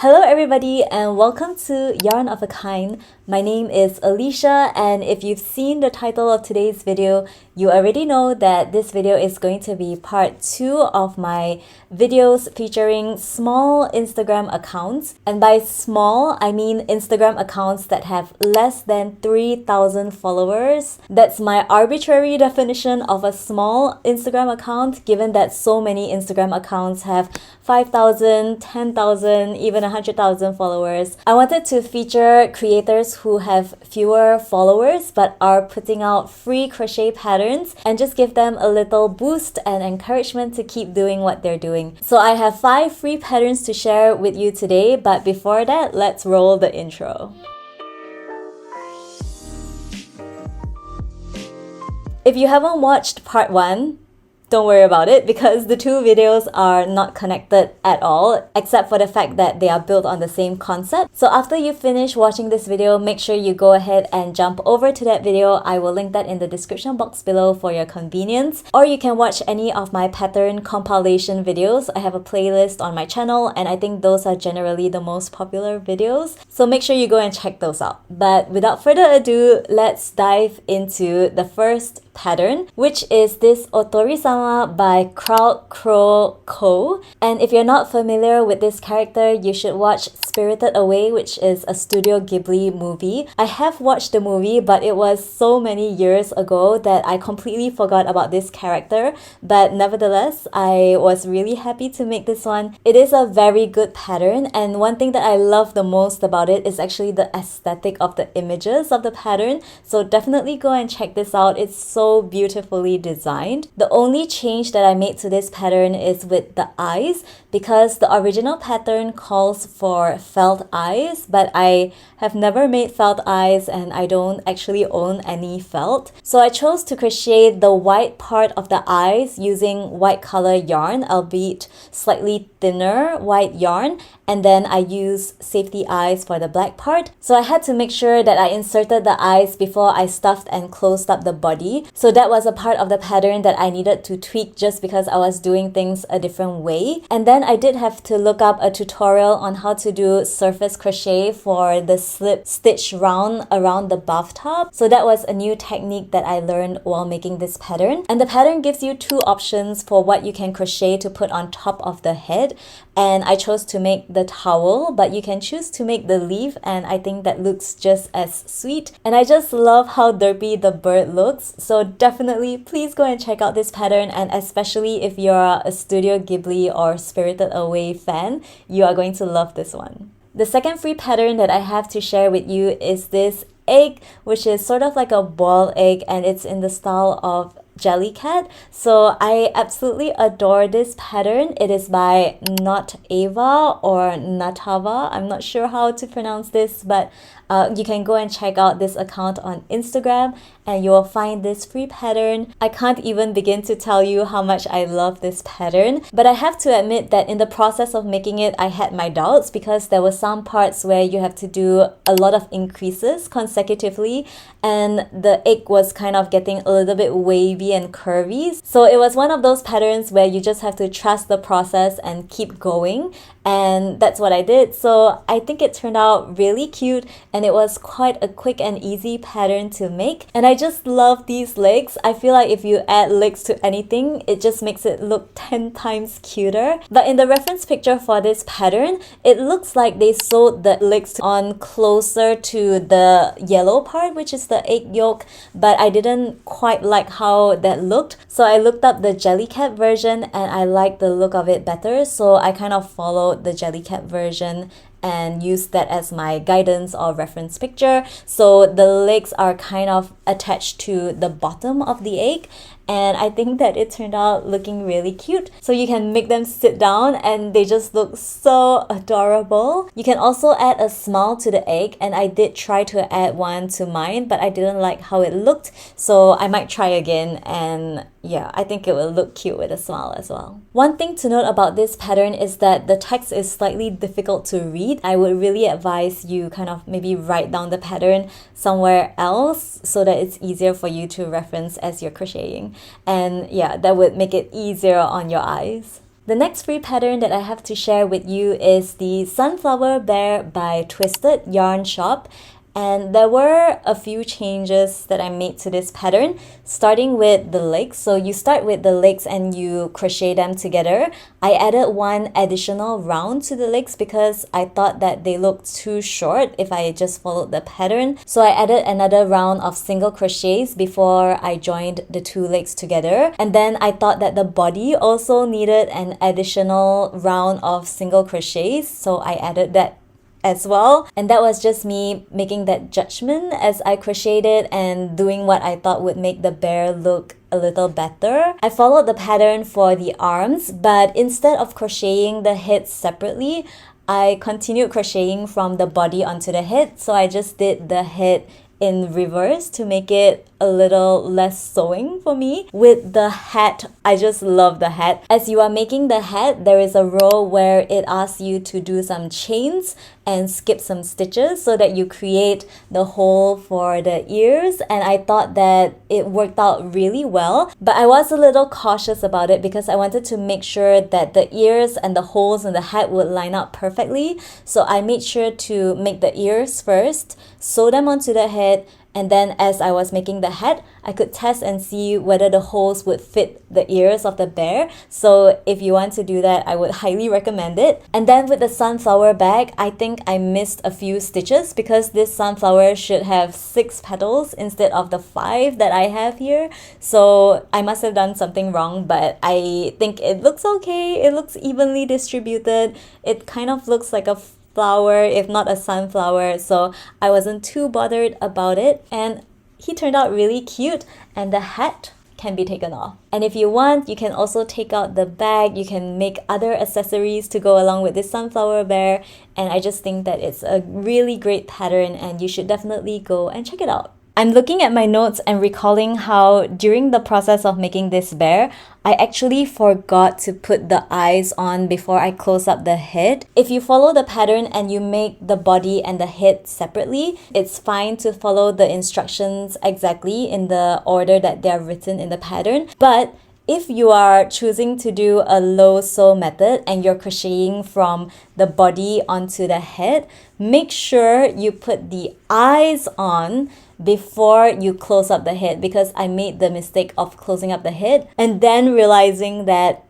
Hello everybody and welcome to Yarn of a Kind. My name is Alicia, and if you've seen the title of today's video, you already know that this video is going to be part 2 of my videos featuring small Instagram accounts. And by small, I mean Instagram accounts that have less than 3,000 followers. That's my arbitrary definition of a small Instagram account, given that so many Instagram accounts have 5,000, 10,000, even 100,000 followers. I wanted to feature creators who have fewer followers but are putting out free crochet patterns and just give them a little boost and encouragement to keep doing what they're doing. So I have 5 free patterns to share with you today, but before that, let's roll the intro. If you haven't watched part 1, don't worry about it because the two videos are not connected at all, except for the fact that they are built on the same concept. So after you finish watching this video, make sure you go ahead and jump over to that video. I will link that in the description box below for your convenience. Or you can watch any of my pattern compilation videos. I have a playlist on my channel and I think those are generally the most popular videos. So make sure you go and check those out. But without further ado, let's dive into the first pattern, which is this Ōtori-sama by Co. And if you're not familiar with this character, you should watch Spirited Away, which is a Studio Ghibli movie. I have watched the movie, but it was so many years ago that I completely forgot about this character. But nevertheless, I was really happy to make this one. It is a very good pattern, and one thing that I love the most about it is actually the aesthetic of the images of the pattern. So definitely go and check this out. It's so beautifully designed. The only change that I made to this pattern is with the eyes, because the original pattern calls for felt eyes, but I have never made felt eyes and I don't actually own any felt. So I chose to crochet the white part of the eyes using white color yarn, albeit slightly thinner white yarn, and then I use safety eyes for the black part. So I had to make sure that I inserted the eyes before I stuffed and closed up the body. So that was a part of the pattern that I needed to tweak just because I was doing things a different way. And then I did have to look up a tutorial on how to do surface crochet for the slip stitch round around the buff top. So that was a new technique that I learned while making this pattern. And the pattern gives you 2 options for what you can crochet to put on top of the head. And I chose to make the towel, but you can choose to make the leaf, and I think that looks just as sweet. And I just love how derpy the bird looks. So definitely please go and check out this pattern, and especially if you're a Studio Ghibli or Spirited Away fan, you are going to love this one. The second free pattern that I have to share with you is this egg, which is sort of like a boiled egg, and it's in the style of Jellycat. So I absolutely adore this pattern. It is by knotava or knotava. I'm not sure how to pronounce this, but you can go and check out this account on Instagram and you will find this free pattern. I can't even begin to tell you how much I love this pattern, but I have to admit that in the process of making it, I had my doubts because there were some parts where you have to do a lot of increases consecutively, and the egg was kind of getting a little bit wavy and curvy. So it was one of those patterns where you just have to trust the process and keep going, and that's what I did. So I think it turned out really cute, and it was quite a quick and easy pattern to make. And I just love these legs. I feel like if you add legs to anything, it just makes it look 10 times cuter. But in the reference picture for this pattern, it looks like they sewed the legs on closer to the yellow part, which is the egg yolk, but I didn't quite like how that looked. So I looked up the Jellycat version and I liked the look of it better. So I kind of followed the Jellycat version and use that as my guidance or reference picture. So the legs are kind of attached to the bottom of the egg, and I think that it turned out looking really cute. So you can make them sit down and they just look so adorable. You can also add a smile to the egg, and I did try to add one to mine, but I didn't like how it looked, so I might try again, and yeah, I think it will look cute with a smile as well. One thing to note about this pattern is that the text is slightly difficult to read. I would really advise you kind of maybe write down the pattern somewhere else so that it's easier for you to reference as you're crocheting. And yeah, that would make it easier on your eyes. The next free pattern that I have to share with you is the Sunflower Bear by twistedyarn.shop. And there were a few changes that I made to this pattern, starting with the legs. So you start with the legs and you crochet them together. I added one additional round to the legs because I thought that they looked too short if I just followed the pattern. So I added another round of single crochets before I joined the two legs together. And then I thought that the body also needed an additional round of single crochets, so I added that as well. And that was just me making that judgment as I crocheted and doing what I thought would make the bear look a little better. I followed the pattern for the arms, but instead of crocheting the head separately, I continued crocheting from the body onto the head. So I just did the head in reverse to make it a little less sewing for me. With the hat, I just love the hat. As you are making the hat, there is a row where it asks you to do some chains and skip some stitches so that you create the hole for the ears, and I thought that it worked out really well. But I was a little cautious about it because I wanted to make sure that the ears and the holes in the hat would line up perfectly. So I made sure to make the ears first, sew them onto the head, and then as I was making the hat, I could test and see whether the holes would fit the ears of the bear. So if you want to do that, I would highly recommend it. And then with the sunflower bag, I think I missed a few stitches because this sunflower should have 6 petals instead of the 5 that I have here. So I must have done something wrong, but I think it looks okay. It looks evenly distributed. It kind of looks like a flower, if not a sunflower, so I wasn't too bothered about it. And he turned out really cute, and the hat can be taken off. And if you want, you can also take out the bag. You can make other accessories to go along with this sunflower bear, and I just think that it's a really great pattern and you should definitely go and check it out. I'm looking at my notes and recalling how during the process of making this bear, I actually forgot to put the eyes on before I close up the head. If you follow the pattern and you make the body and the head separately, it's fine to follow the instructions exactly in the order that they're written in the pattern. But if you are choosing to do a low sew method and you're crocheting from the body onto the head, make sure you put the eyes on before you close up the head, because I made the mistake of closing up the head and then realizing that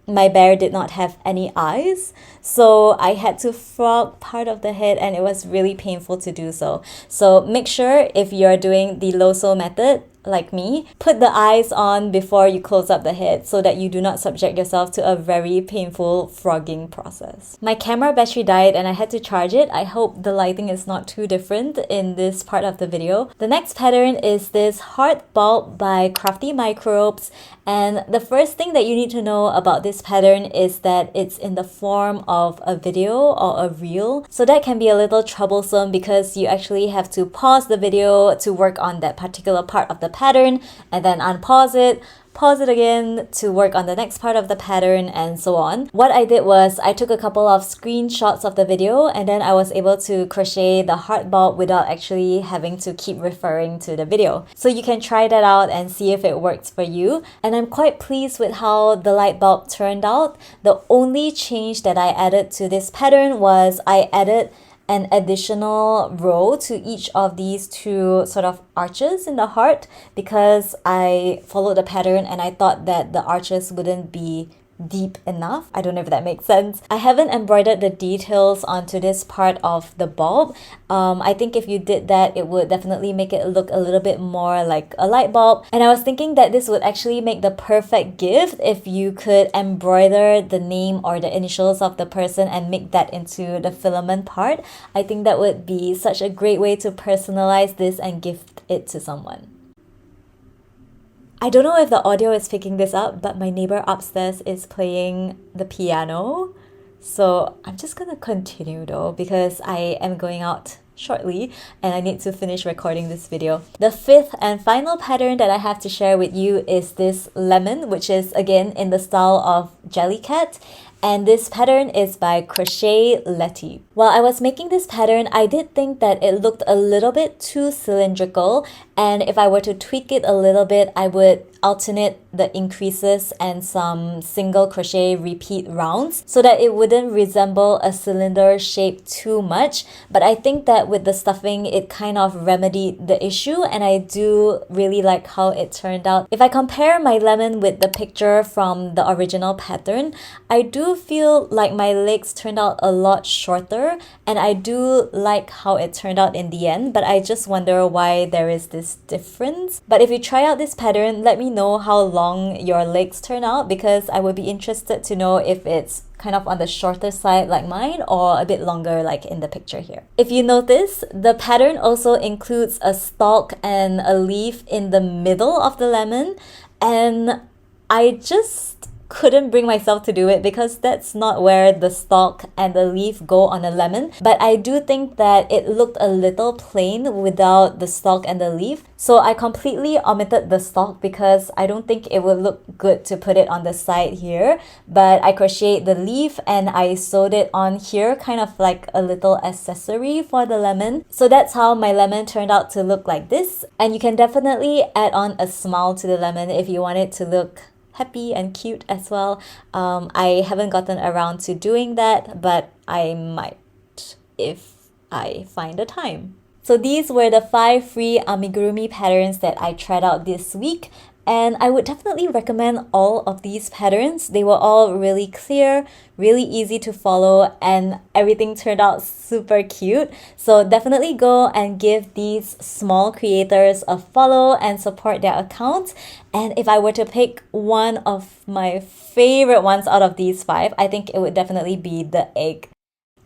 my bear did not have any eyes. So I had to frog part of the head and it was really painful to do so. So make sure if you're doing the low sew method, like me, put the eyes on before you close up the head so that you do not subject yourself to a very painful frogging process. My camera battery died and I had to charge it. I hope the lighting is not too different in this part of the video. The next pattern is this heart bulb by Crafty Microbes, and the first thing that you need to know about this pattern is that it's in the form of a video or a reel. So that can be a little troublesome because you actually have to pause the video to work on that particular part of the pattern and then unpause it, pause it again to work on the next part of the pattern, and so on. What I did was I took a couple of screenshots of the video and then I was able to crochet the heart bulb without actually having to keep referring to the video. So you can try that out and see if it works for you. And I'm quite pleased with how the light bulb turned out. The only change that I added to this pattern was I added an additional row to each of these 2 sort of arches in the heart because I followed the pattern and I thought that the arches wouldn't be deep enough. I don't know if that makes sense. I haven't embroidered the details onto this part of the bulb. I think if you did that, it would definitely make it look a little bit more like a light bulb. And I was thinking that this would actually make the perfect gift if you could embroider the name or the initials of the person and make that into the filament part. I think that would be such a great way to personalize this and gift it to someone. I don't know if the audio is picking this up, but my neighbor upstairs is playing the piano. So I'm just gonna continue though because I am going out shortly and I need to finish recording this video. The 5th and final pattern that I have to share with you is this lemon, which is again in the style of Jellycat. And this pattern is by crochet.leti. While I was making this pattern, I did think that it looked a little bit too cylindrical, and if I were to tweak it a little bit, I would alternate the increases and some single crochet repeat rounds so that it wouldn't resemble a cylinder shape too much. But I think that with the stuffing, it kind of remedied the issue, and I do really like how it turned out. If I compare my lemon with the picture from the original pattern, I do feel like my legs turned out a lot shorter, and I do like how it turned out in the end, but I just wonder why there is this difference. But if you try out this pattern, let me know how long your legs turn out, because I would be interested to know if it's kind of on the shorter side like mine or a bit longer like in the picture here. If you notice, the pattern also includes a stalk and a leaf in the middle of the lemon, and I just couldn't bring myself to do it because that's not where the stalk and the leaf go on a lemon. But I do think that it looked a little plain without the stalk and the leaf. So I completely omitted the stalk because I don't think it would look good to put it on the side here. But I crocheted the leaf and I sewed it on here, kind of like a little accessory for the lemon. So that's how my lemon turned out to look like this. And you can definitely add on a smile to the lemon if you want it to look happy and cute as well. I haven't gotten around to doing that, but I might if I find the time. So these were the 5 free amigurumi patterns that I tried out this week, and I would definitely recommend all of these patterns. They were all really clear, really easy to follow, and everything turned out super cute. So definitely go and give these small creators a follow and support their accounts. And if I were to pick one of my favorite ones out of these 5, I think it would definitely be the egg.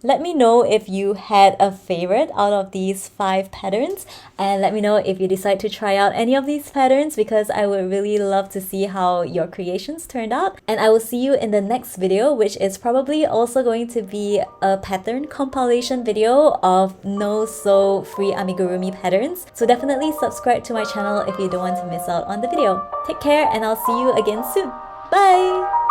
Let me know if you had a favorite out of these 5 patterns, and let me know if you decide to try out any of these patterns, because I would really love to see how your creations turned out. And I will see you in the next video, which is probably also going to be a pattern compilation video of no sew free amigurumi patterns. So definitely subscribe to my channel if you don't want to miss out on the video. Take care, and I'll see you again soon. Bye!